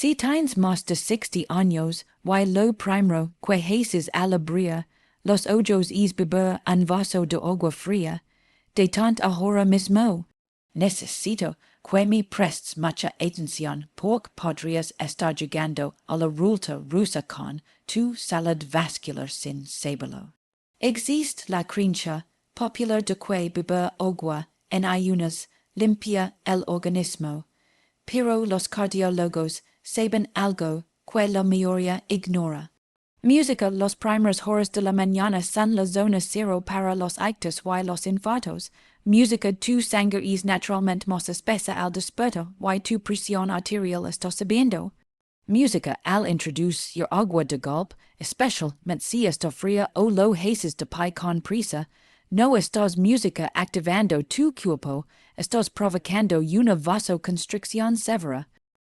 Si tines mas de 60 años, y lo primero que haces al abrir los ojos es beber un vaso de agua fría, detente ahora mismo. Necesito que me prestes mucha atención porque podrías estar llegando a la ruta rusa con tu salud vascular sin saberlo. Existe la creencia popular de que beber agua en ayunas limpia el organismo, pero los cardiólogos saben algo que la mayoría ignora. Música los primeras horas de la mañana son la zona cero para los ICTUS y los infartos. Música tu sangre es naturalmente más espesa al despertar y tu presión arterial está subiendo. Música al introducir agua de golpe, especialmente si está fría o lo haces de pie con prisa, no estás música activando tu cuerpo, estás provocando una vasoconstricción severa.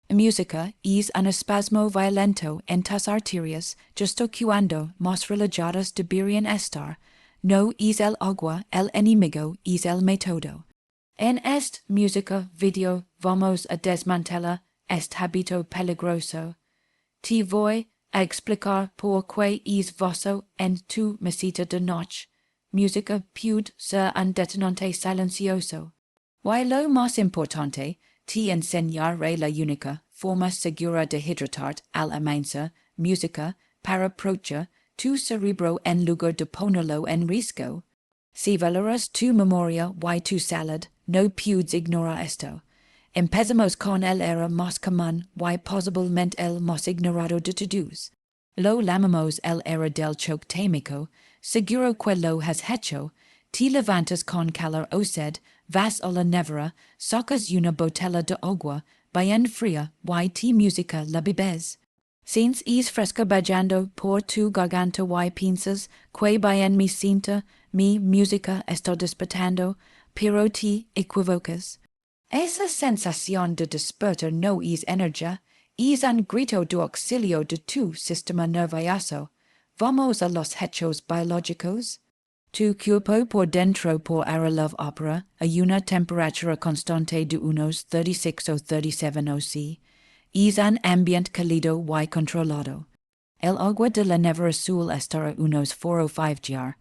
Música es un espasmo violento en tus arterias justo cuando más relajadas deberían estar. No es el agua el enemigo, es el método. En esta música video vamos a desmantelar este hábito peligroso. Te voy a explicar por qué es vaso en tu mesita de noche. Música puede ser un detonante silencioso. Y lo más importante, te enseñaré la única forma segura de hidratarte al amanecer, música para proteger tu cerebro en lugar de ponerlo en riesgo. Si valoras tu memoria y tu salud, no puedes ignorar esto. Empezamos con el era más común y posiblemente el más ignorado de todos. Lo llamamos el era del choque témico, seguro que lo has hecho. Te levantas con calor o sed, vas a la nevera, sacas una botella de agua, bien fría, y te música la bebes. Since es fresca bajando por tu garganta y piensas que bien me sienta, mi música está despertando, pero te equivocas. Esa sensación de despertar no es energía, es un grito de auxilio de tu sistema nervioso. Vamos a los hechos biológicos. Tu cuerpo por dentro por ahora love opera a una temperatura constante de unos 36 o 37 o si. Es un ambiente cálido y controlado. El agua de la nevera azul está a unos 4 o 5 jar.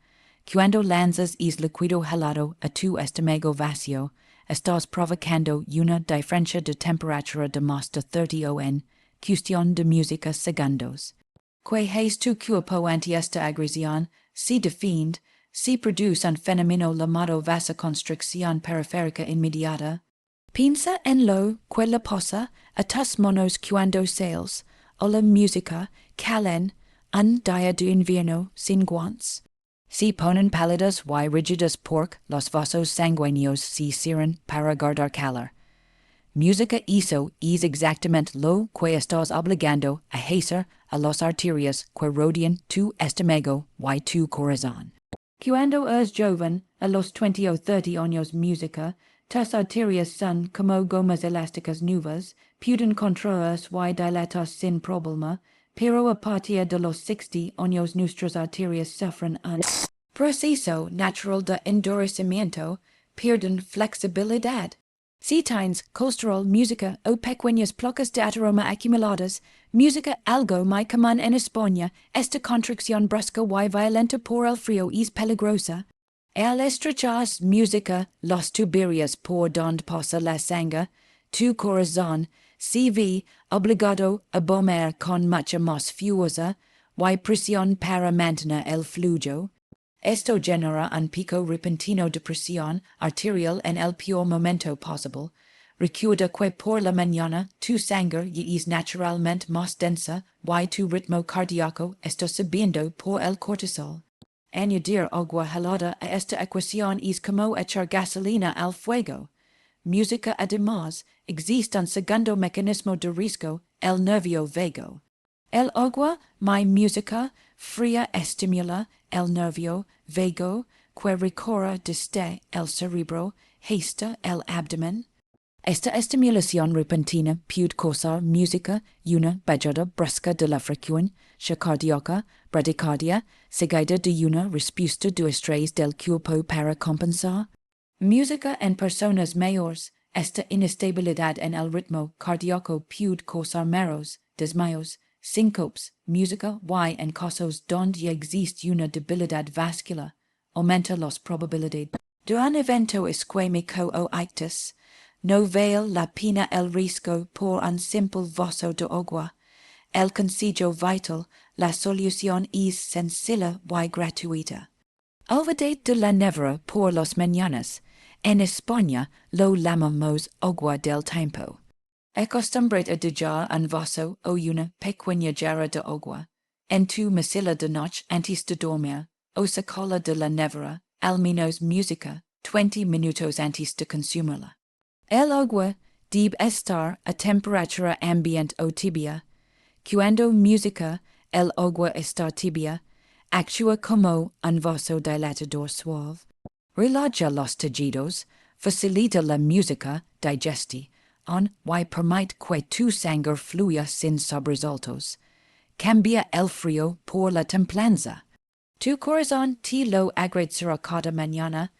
Cuando lanzas es líquido helado a tu estómago vacío, estás provocando una diferencia de temperatura de más de 30 o en cuestión de música segundos. Que hace tu cuerpo ante esta agresión, se defiende, se produce un fenómeno llamado vasoconstricción periférica inmediata. Piensa en lo que le pasa a tus monos cuando sales a la música calen un día de invierno sin guantes. Se ponen pálidas y rígidas porque los vasos sanguíneos se cierran para guardar calor. Música eso es exactamente lo que estás obligando a hacer a las arterias que rodean tu estómago y tu corazón. Cuando eres joven, a los 20 o 30 años música, tus arterias son como gomas elásticas nuevas, pueden controlarse y dilatarse sin problema, pero a partir de los 60 años nuestras arterias sufren un proceso natural de endurecimiento, pierden flexibilidad. Si tienes colesterol, música o pequeñas placas de ateroma acumuladas, música algo muy común en España, esta constricción brusca y violenta por el frío es peligrosa. Al estrechar música los tuberías por donde pasa la sangre, tu corazón se ve obligado a bombear con mucha más fuerza y presión para mantener el flujo. Esto genera un pico repentino de presión arterial en el peor momento posible. Recuerda que por la mañana tu sangre ya es naturalmente más densa y tu ritmo cardíaco está subiendo por el cortisol. Añadir agua helada a esta ecuación es como echar gasolina al fuego. Música además, existe un segundo mecanismo de riesgo, el nervio vago. El agua, mi música, fría estimula el nervio vago que recorre desde el cerebro hasta el abdomen. Esta estimulación repentina puede causar música una bajada brusca de la frecuencia cardíaca, bradicardia, seguida de una respuesta de estrés del cuerpo para compensar. Música en personas mayores, esta inestabilidad en el ritmo cardíaco puede causar mareos, desmayos, síncopes, música y en casos donde existe una debilidad vascular, aumenta las probabilidades de un evento isquémico o ictus. No vale la pena el riesgo por un simple vaso de agua. El consejo vital, la solución es sencilla y gratuita. Olvidad de la nevera por las mañanas. En España lo llamamos agua del tiempo. Acostumbrad a dejar un vaso o una pequeña jarra de agua en tu mesilla de noche antes de dormir, o sacarla de la nevera, al menos música, 20 minutos antes de consumirla. El agua debe estar a temperatura ambiente o tibia. Cuando música, el agua está tibia, actúa como un vasodilatador suave. Relaja los tejidos, facilita la música, digesti, y permite que tu sangre fluya sin sobresaltos. Cambia el frío por la templanza. Tu corazón te lo agradecerá cada mañana.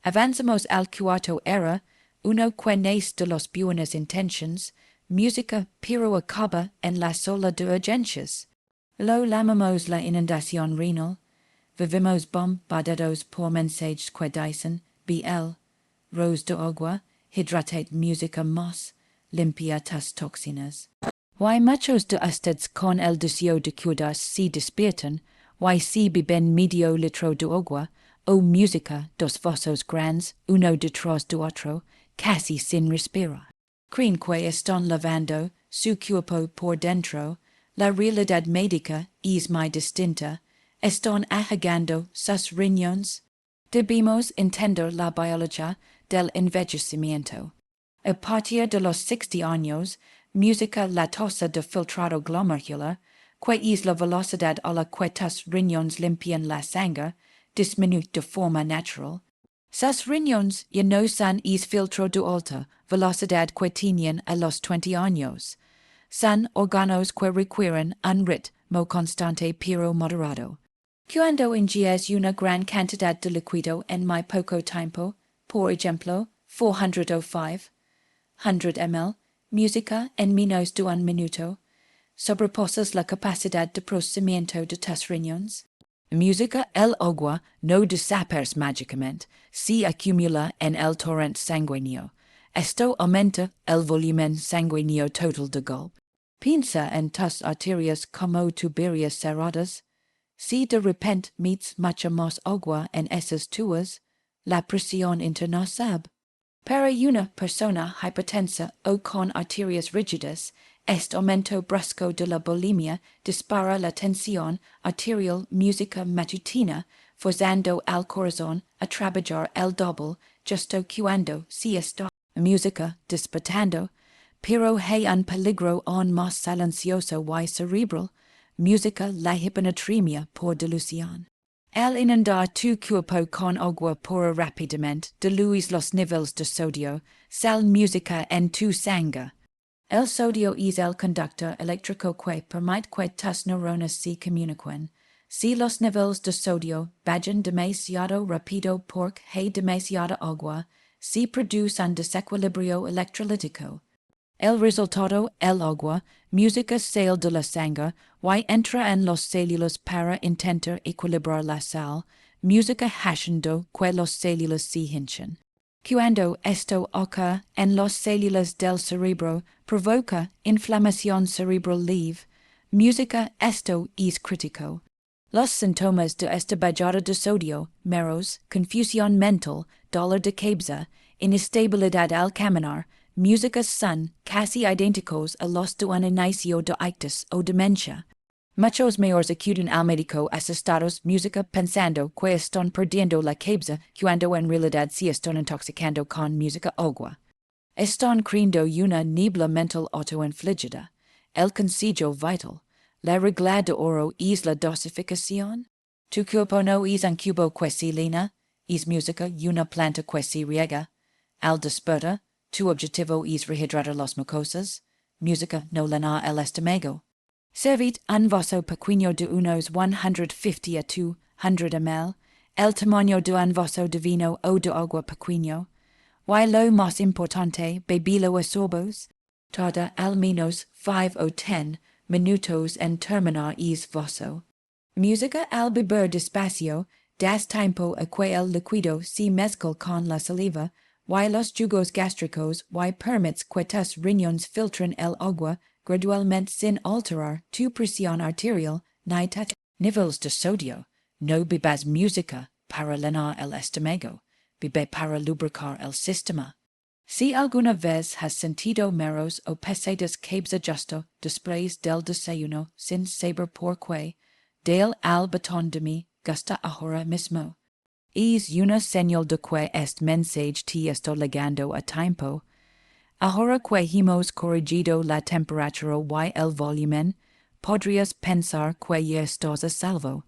Avanzamos al cuarto era, uno que nace de las buenas intentions, música pero acaba en la sala de urgencias. Lo llamamos la inundación renal. Vivimos bombardeados por mensajes que dicen, BL, rose de agua, hidratate música más, limpia tus toxinas. Y muchos de ustedes con el deseo de cuidar se despiertan, y si beben medio litro de agua, o música, dos vasos grandes, uno detrás de otro, casi sin respirar. Creen que están lavando su cuerpo por dentro, la realidad médica es muy distinta, están ahogando sus riñones. Debemos entender la biología del envejecimiento. A partir de los 60 años, música la tasa de filtrado glomerular, que es la velocidad a la que tus riñones limpian la sangre, disminuye de forma natural. Sus riñones ya no son es filtro de alta velocidad que tenían a los 20 años. Son órganos que requieren un ritmo constante pero moderado. Cuando ingieres una gran cantidad de líquido en muy poco tiempo, por ejemplo, 405, 100 ml, música en menos de un minuto, sobrepasas la capacidad de procesamiento de tus riñones. Música, el agua, no desaparece mágicamente, se acumula en el torrente sanguíneo. Esto aumenta el volumen sanguíneo total de golpe. Piensa en tus arterias como tuberías cerradas. Si de repente metes mucha más agua en esas tuyas, la presión interna sube. Para una persona hipertensa o con arterias rígidas, este aumento brusco de la bulimia dispara la tensión arterial música matutina, forzando al corazón a trabajar el doble justo cuando se está música despertando, pero hay un peligro aún más silencioso y cerebral, música la hiponatremia por dilución. Al inundar tu cuerpo con agua pura rápidamente, diluyes los niveles de sodio, sal música en tu sangre. El sodio es el conductor eléctrico que permite que tus neuronas se comuniquen. Si los niveles de sodio bajan demasiado rápido porque hay demasiada agua, se produce un desequilibrio electrolítico. El resultado, el agua, música sale de la sangre y entra en las células para intentar equilibrar la sal, música haciendo que las células se hinchen. Cuando esto ocurre en las células del cerebro, provoca inflamación cerebral leve. Música, esto es crítico. Los síntomas de esta bajada de sodio, mareos, confusión mental, dolor de cabeza, inestabilidad al caminar, música son casi idénticos a los de un inicio de ictus o demencia. Muchos mayores acuden al médico asustados música pensando que están perdiendo la cabeza cuando en realidad se están intoxicando con música agua. Están creando una niebla mental autoinfligida. El consejo vital, la regla de oro es la dosificación. Tu cuerpo no es un cubo que se llena, es música una planta que se riega. Al despertar, tu objetivo es rehidratar las mucosas. Música no llena el estómago. Servid un vaso pequeño de unos 150 a 200 ml, el tamaño de un vaso de vino o de agua pequeño, y lo más importante, bebilo a sorbos, tarda al menos 5 o 10 minutos en terminar es voso. Música al beber despacio, das tiempo a que el líquido se mezcla con la saliva, y los jugos gástricos y permits que tus riñones filtren el agua gradualmente sin alterar tu presión arterial ni tus niveles de sodio. No bebas música para llenar el estómago, bebe para lubricar el sistema. Si alguna vez has sentido meros o pesadas cabeza justo después del desayuno sin saber por qué, del al botón de mi gusta ahora mismo. Es una señal de que este mensaje te está llegando a tiempo. Ahora que hemos corregido la temperatura y el volumen, podrías pensar que ya estás a salvo.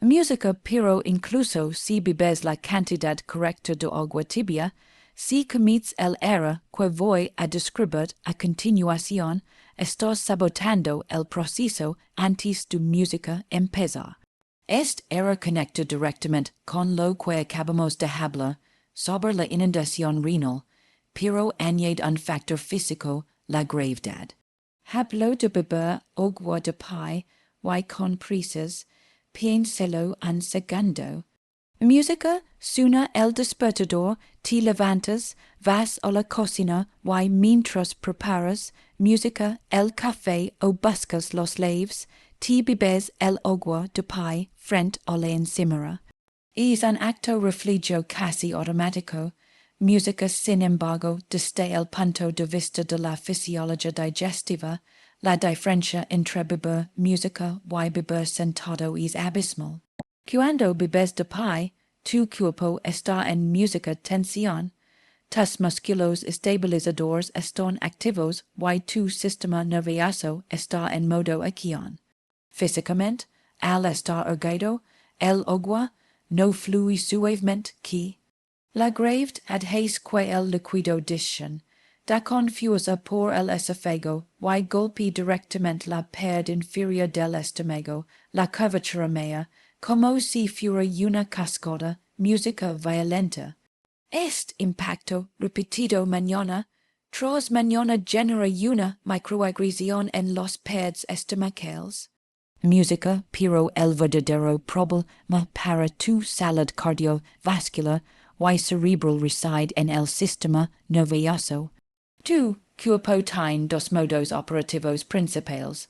Música, pero incluso si bebes la cantidad correcta de agua tibia, si cometes el error que voy a describir a continuación, estás sabotando el proceso antes de música empezar. Este error conecta directamente con lo que acabamos de hablar sobre la inundación renal, pero añade un factor físico, la gravedad. Hablo de beber agua de pie y con prisas, piénselo un segundo. Música suena el despertador, te levantas, vas a la cocina y mientras preparas música el café o buscas los leaves, te bebes el agua de pie frente a la encimera. Es un acto reflejo casi automático. Música, sin embargo, desde el punto de vista de la fisiología digestiva, la diferencia entre beber música y beber sentado es abismal. Cuando bebes de pie, tu cuerpo está en música tensión, tus músculos estabilizadores están activos y tu sistema nervioso está en modo acción. Físicamente, al estar erguido, el agua no fluye suavemente que la gravedad hace que el líquido descienda, da confusa por el esófago y golpea directamente la pared inferior del estómago, la curvatura media, como si fuera una cascada, música violenta. Este impacto, repetido mañana tras mañana, genera una microagresión en los pads estomacales. Música, pero el verdadero problema para tu salud cardiovascular y cerebral reside en el sistema nervioso. Tu cuerpo tiene dos modos operativos principales.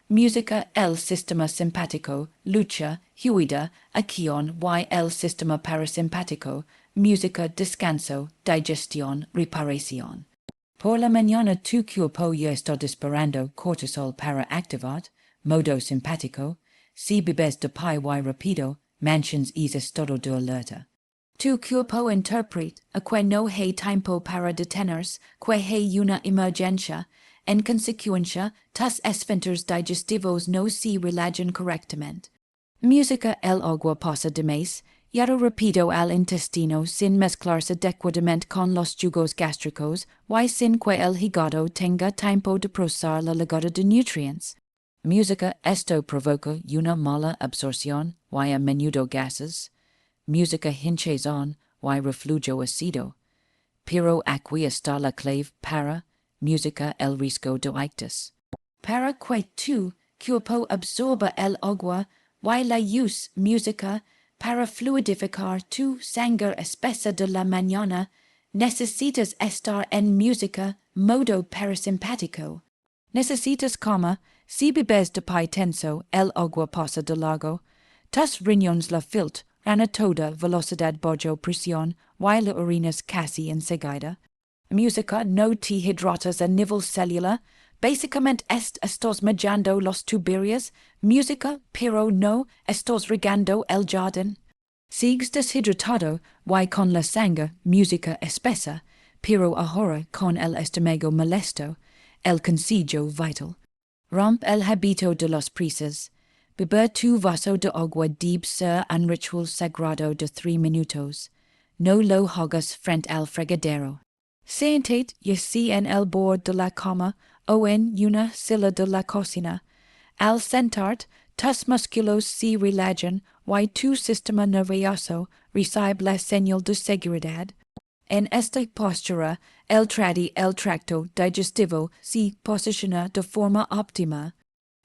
Música, el sistema simpático, lucha, huida, acción y el sistema parasimpático, música, descanso, digestión, reparación. Por la mañana tu cuerpo ya está disparando cortisol para activar, modo simpático. Si bebes de pie y rápido, mantienes ese estado de alerta. Tu cuerpo interpreta a que no hay tiempo para detenerse, que hay una emergencia. En consecuencia, tus esfínteres digestivos no se relajan correctamente. Música, el agua pasa de más, yara rápido al intestino sin mezclarse adecuadamente con los jugos gástricos y sin que el hígado tenga tiempo de procesar la llegada de nutrientes. Música, esto provoca una mala absorción y a menudo gases. Música, hinchazón y reflujo ácido. Pero aquí está la clave para música, el riesgo de ICTUS. Para que tu cuerpo absorba el agua y la use música para fluidificar tu sangre espesa de la mañana, necesitas estar en música modo parasimpático. Necesitas si bebes de pie tenso, el agua pasa de largo. Tus riñones la filtran a toda velocidad bajo presión y la orinas casi enseguida. Música no te hidratas a nivel celular. Básicamente estás mojando los tuburios. Música, pero no estás regando el jardín. Sigues deshidratado y con la sangre, música espesa, pero ahora con el estómago molesto, el consejo vital. Romp el hábito de los prisas. Beber tu vaso de agua debe ser un ritual sagrado de 3 minutos. No lo hagas frente al fregadero. Siéntate ya sea en el borde de la cama o en una silla de la cocina. Al sentarte, tus músculos se relajan y tu sistema nervioso recibe la señal de seguridad. en esta postura, el tracto digestivo se posiciona de forma óptima.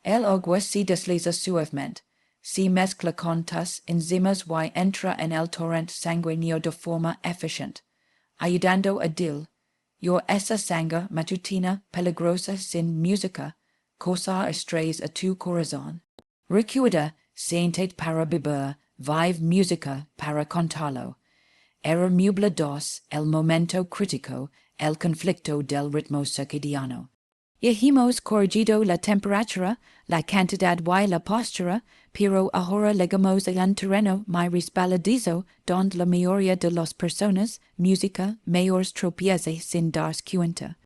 El agua se desliza suavemente, se mezcla con tus enzimas y entra en el torrente sanguíneo de forma eficiente, ayudando a esa sangre matutina peligrosa sin música, causar estrés a tu corazón. Recuerda, siéntate para beber, vive música para contarlo. Era mubla dos, el momento crítico, el conflicto del ritmo circadiano. Ya hemos corregido la temperatura, la cantidad y la postura, pero ahora llegamos a un terreno muy resbaladizo donde la mayoría de las personas, música, mayores tropiezan sin darse cuenta.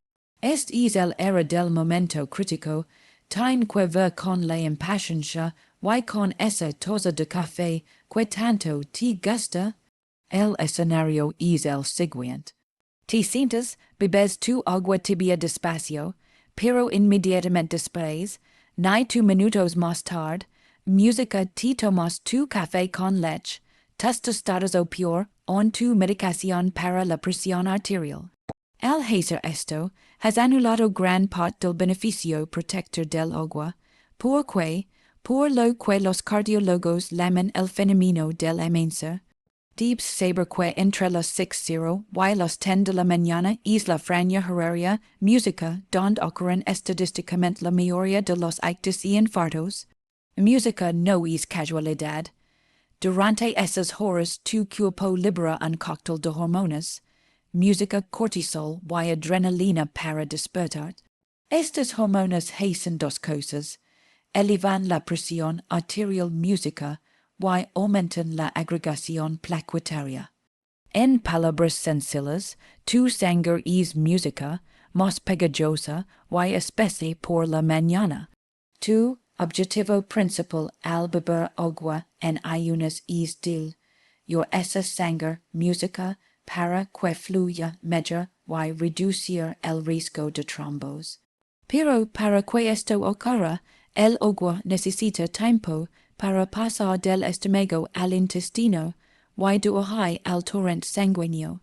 Este es el era del momento crítico, tiene que ver con la impaciencia y con esa taza de café que tanto te gusta. El escenario es el siguiente. Te sientas, bebes tu agua tibia despacio, pero inmediatamente después, ni 2 minutos más tarde, música te tomas tu café con leche, tus tostadas o peor, on tu medicación para la presión arterial. Al hacer esto, has anulado gran parte del beneficio protector del agua, por lo que los cardiólogos llaman el fenómeno del amanecer. Debes saber que entre las 6:00 y las 10 de la mañana es la franja horaria música donde ocurren estadísticamente la mayoría de los ictus y infartos. Música no es casualidad. Durante esas horas tu cuerpo libera un cóctel de hormonas, música, cortisol y adrenalina para despertar. Estas hormonas hacen dos cosas: elevan la presión arterial música y aumentan la agregación plaquetaria. En palabras sencillas, tu sangre es música, más pegajosa y espesa por la mañana. Tu objetivo principal al beber agua en ayunas es esa sangre música para que fluya mejor y reducir el riesgo de trombos. Pero para que esto ocurra, el agua necesita tiempo para pasar del estómago al intestino y de ahí al torrente sanguíneo.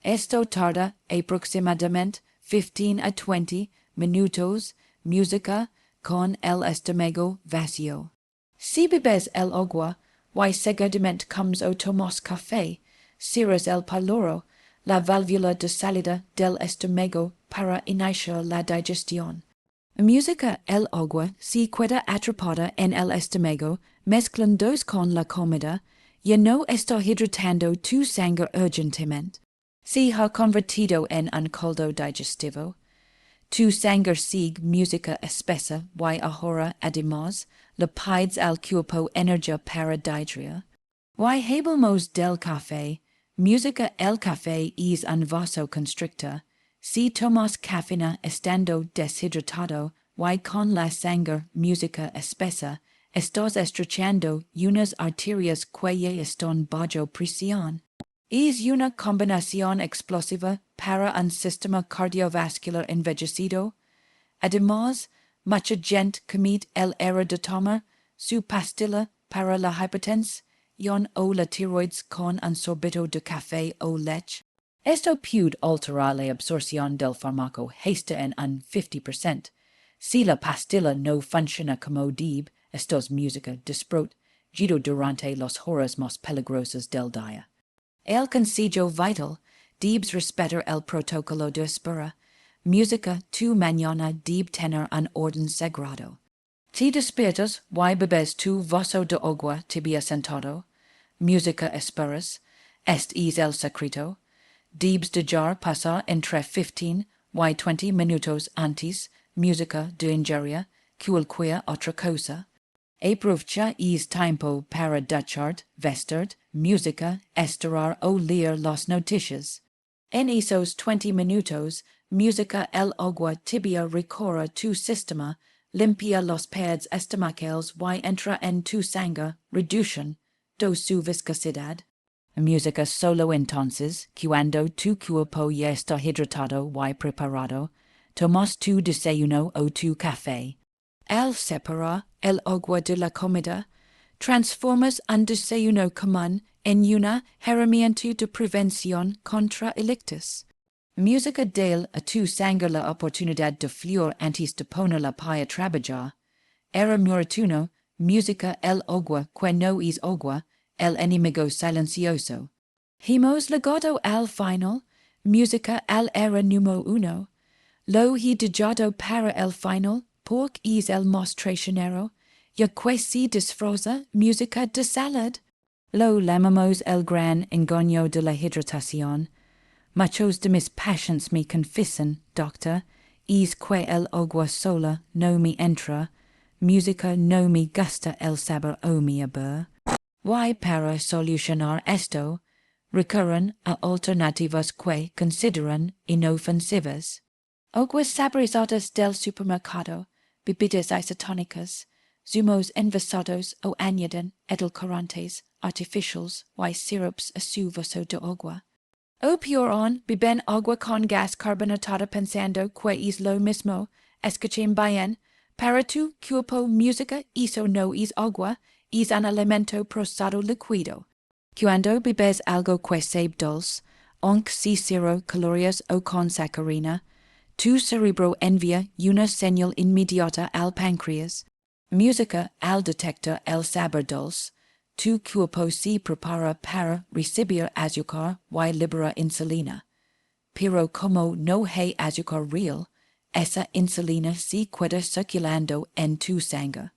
Esto tarda aproximadamente 15 a 20 minutos, música con el estómago vacío. Si bebes el agua y seguidamente comes o tomas café, cierras el pyloro, la válvula de salida del estómago para iniciar la digestión. Música, el agua se queda atrapada en el estómago, mezclándose con la comida, ya no está hidratando tu sangre urgentemente. Se ha convertido en un caldo digestivo. Tu sangre sigue música espesa y ahora, además, le pides al cuerpo energía para digerir. Y hablamos del café. Música, el café es un vasoconstrictor. Si tomas cafeína estando deshidratado y con la sangre música espesa, estás estrechando unas arterias que ya están bajo presión. Es una combinación explosiva para un sistema cardiovascular envejecido. Además, mucha gente comete el error de tomar su pastilla para la hipertensión o la tiroides con un sorbito de café o leche. Esto puede alterar la absorción del fármaco hasta en un 50%. Si la pastilla no funciona como debe, estos música desprotegido durante las horas más peligrosas del día. El consejo vital, debes respetar el protocolo de espera. Música, tu mañana debe tener un orden sagrado. Te despiertas y bebes tu vaso de agua tibia sentado. Música esperas. Este es el secreto. Debes dejar pasar entre 15 y 20 minutos antes música de ingerir cualquier otra cosa. Aprovecha es tiempo para ducharte, vestirte, música, estirar o leer las noticias. En esos 20 minutos, música, el agua tibia recorre tu sistema, limpia los pads estomacales y entra en tu sangre, reducen su viscosidad. Música solo entonces, cuando tu cuerpo ya está hidratado y preparado, tomas tu desayuno o tu café. Al separar el agua de la comida, transformas un desayuno común en una herramienta de prevención contra el ictus. Música del a tu sangue la oportunidad de fluir antes de poner la paya trabajar. Era muratuno, música el agua que no es agua, el enemigo silencioso. Hemos llegado al final, música al era número uno. Lo he dejado para el final, porque es el más traicionero, ya que si disfruta música de salud. Lo llamamos el gran engaño de la hidratación. Muchos de mis pacientes me confiesan, doctor, es que el agua sola no me entra, música no me gusta el sabor o mi haber. Y para solucionar esto, recurren a alternativas que consideran inofensivas. Aguas saborizadas del supermercado, bebidas isotónicas, zumos envasados o añaden edulcorantes artificiales y syrups a su vaso de agua. O peor beben agua con gas carbonatada pensando que es lo mismo, escuchen bien, para tu cuerpo música eso no es agua, es un alimento procesado líquido. Cuando bebes algo que sabe dulce, aunque sea 0 calorías o con sacarina, tu cerebro envía una señal inmediata al páncreas. Música al detectar el sabor dulce. Tu cuerpo se prepara para recibir azúcar y libera insulina. Pero como no hay azúcar real, esa insulina se queda circulando en tu sangre.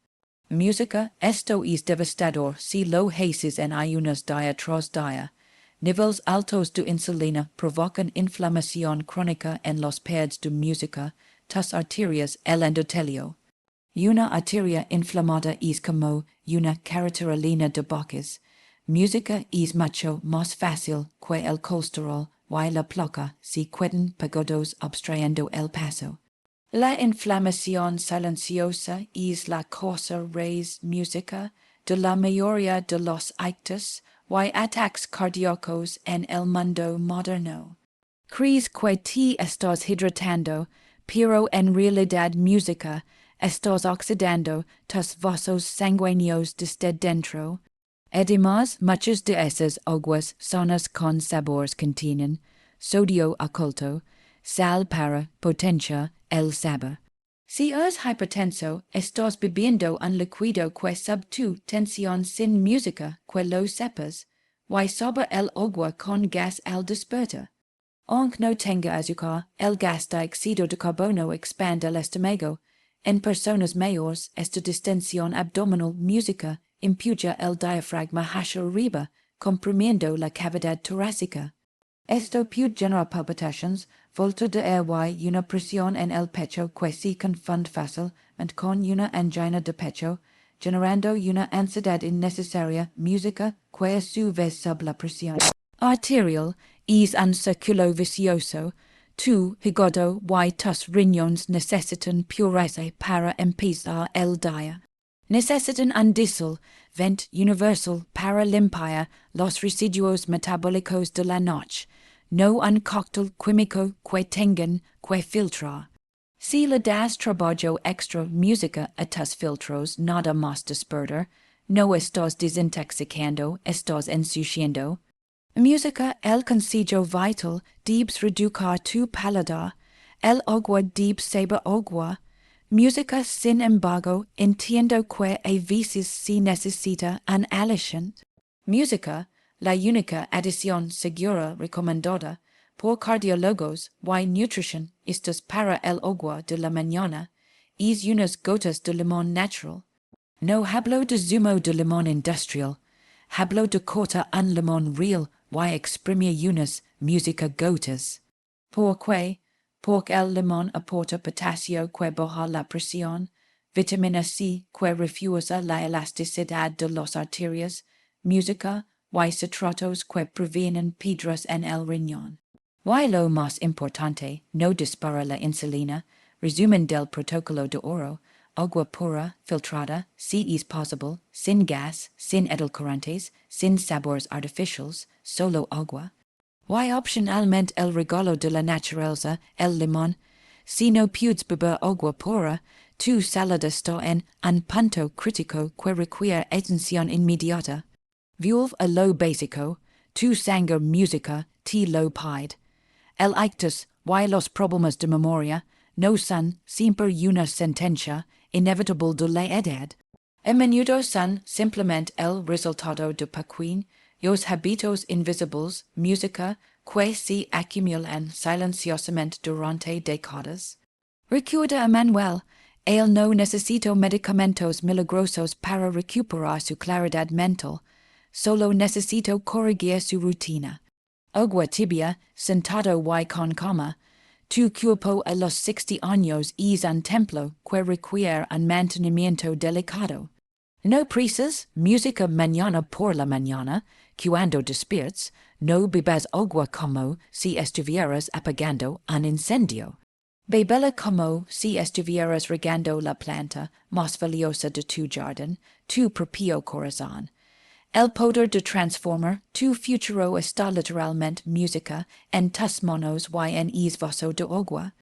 Música, esto es devastador si lo haces en ayunas día tras día. Niveles altos de insulina provocan inflamación crónica en los pads de música, tus arterias, el endotelio. Una arteria inflamada es como una carreterina de boques. Música es mucho más fácil que el colesterol y la placa se quedan pegados obstrayendo el paso. La inflamación silenciosa es la causa raíz música de la mayoría de los ictus y ataques cardíacos en el mundo moderno. Crees que te estás hidratando, pero en realidad música estás oxidando tus vasos sanguíneos desde dentro. Además, muchas de esas aguas sanas con sabores contienen sodio oculto, sal para potenciar el sabor. Si eres hipertenso, estás bebiendo un líquido que sub tu tensión sin música que lo sepas, y sobre el agua con gas al despertar. Aunque no tenga azúcar, el gas dióxido de carbono expande el estómago. En personas mayores, esta distensión abdominal música empuja el diafragma hacia arriba, comprimiendo la cavidad torácica. Esto puede generar palpitaciones, falta de aire y una presión en el pecho que se confunde fácilmente con una angina de pecho, generando una ansiedad innecesaria música que a su vez sube la presión arterial es un círculo vicioso. Tu hígado y tus riñones necesitan pureza para empezar el día. Necesitan un diésel, vent universal para limpiar los residuos metabólicos de la noche, no un cóctel químico que tengan que filtrar. Si le das trabajo extra música a tus filtros nada más despertar, no estás desintoxicando, estás ensuciando. Música el consejo vital debes reducir tu paladar, el agua debe saber agua. Música, sin embargo, entiendo que a veces se necesita un aliciente. Música, la única adición segura recomendada por cardiólogos y nutricionistas para el agua de la mañana, es unas gotas de limón natural. No hablo de zumo de limón industrial, hablo de cortar un limón real y exprimir unas música gotas. Porque el limón aporta potasio que baja la presión, vitamina C que refuerza la elasticidad de las arterias, música y citratos que previenen piedras en el riñón. Y lo más importante, no dispara la insulina, resumen del protocolo de oro, agua pura, filtrada, si es posible, sin gas, sin edulcorantes, sin sabores artificiales, solo agua. Y opcionalmente el regalo de la naturaleza, el limón. Si no puedes beber agua pura, tu salud está en un punto crítico que requiere atención inmediata. Vulve a lo basico, tu sanger musica, ti lo pide. El ICTUS, y los problemas de memoria, no son siempre una sentencia, inevitable de la edad. A menudo son simplemente el resultado de pequeños hábitos invisibles, música, que se acumulan silenciosamente durante décadas. Recuerda a Manuel, él no necesitó medicamentos milagrosos para recuperar su claridad mental, solo necesitó corregir su rutina. Agua tibia, sentado y con calma, tu cuerpo a los 60 años es un templo que requiere un mantenimiento delicado. No prisas, música mañana por la mañana, cuando despiertes, no bebas agua como si estuvieras apagando un incendio. Bebela como si estuvieras regando la planta más valiosa de tu jardín, tu propio corazón. El poder de transformar tu futuro está literalmente música en tus manos y en es vaso de agua.